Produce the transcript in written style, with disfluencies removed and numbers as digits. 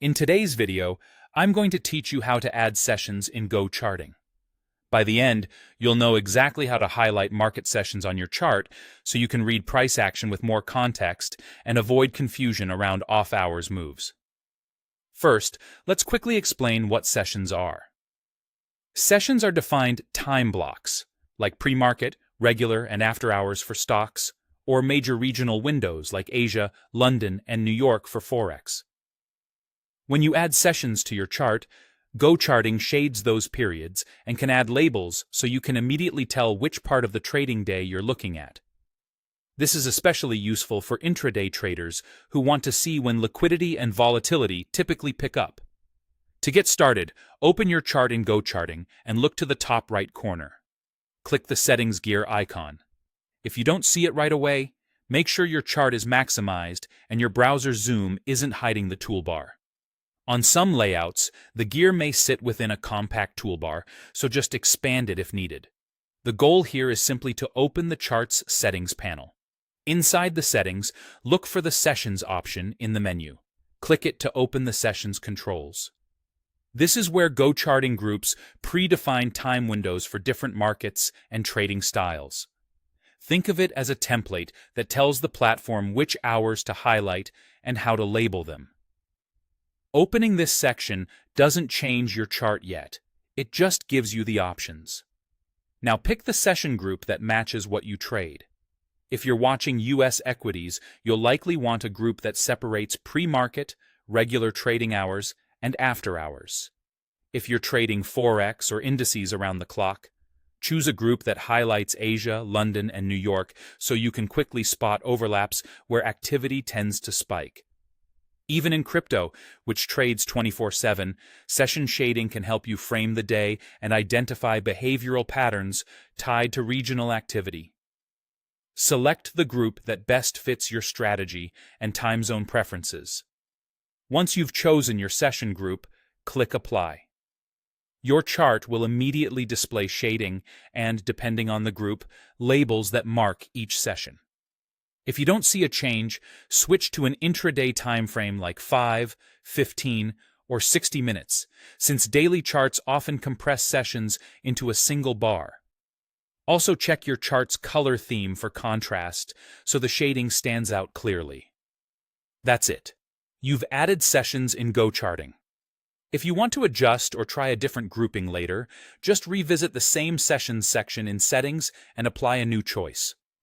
In today's video, I'm going to teach you how to add sessions in GoCharting. By the end, you'll know exactly how to highlight market sessions on your chart so you can read price action with more context and avoid confusion around off-hours moves. First, let's quickly explain what sessions are. Sessions are defined time blocks, like pre-market, regular, and after-hours for stocks, or major regional windows like Asia, London, and New York for Forex. When you add sessions to your chart, GoCharting shades those periods and can add labels so you can immediately tell which part of the trading day you're looking at. This is especially useful for intraday traders who want to see when liquidity and volatility typically pick up. To get started, open your chart in GoCharting and look to the top right corner. Click the settings gear icon. If you don't see it right away, make sure your chart is maximized and your browser zoom isn't hiding the toolbar. On some layouts, the gear may sit within a compact toolbar, so just expand it if needed. The goal here is simply to open the chart's settings panel. Inside the settings, look for the Sessions option in the menu. Click it to open the Sessions controls. This is where GoCharting groups predefined time windows for different markets and trading styles. Think of it as a template that tells the platform which hours to highlight and how to label them. Opening this section doesn't change your chart yet. It just gives you the options. Now pick the session group that matches what you trade. If you're watching US equities, you'll likely want a group that separates pre-market, regular trading hours, and after hours. If you're trading Forex or indices around the clock, choose a group that highlights Asia, London, and New York so you can quickly spot overlaps where activity tends to spike. Even in crypto, which trades 24/7, session shading can help you frame the day and identify behavioral patterns tied to regional activity. Select the group that best fits your strategy and time zone preferences. Once you've chosen your session group, click Apply. Your chart will immediately display shading and, depending on the group, labels that mark each session. If you don't see a change, switch to an intraday time frame like 5, 15, or 60 minutes, since daily charts often compress sessions into a single bar. Also check your chart's color theme for contrast so the shading stands out clearly. That's it. You've added sessions in GoCharting. If you want to adjust or try a different grouping later, just revisit the same sessions section in Settings and apply a new choice.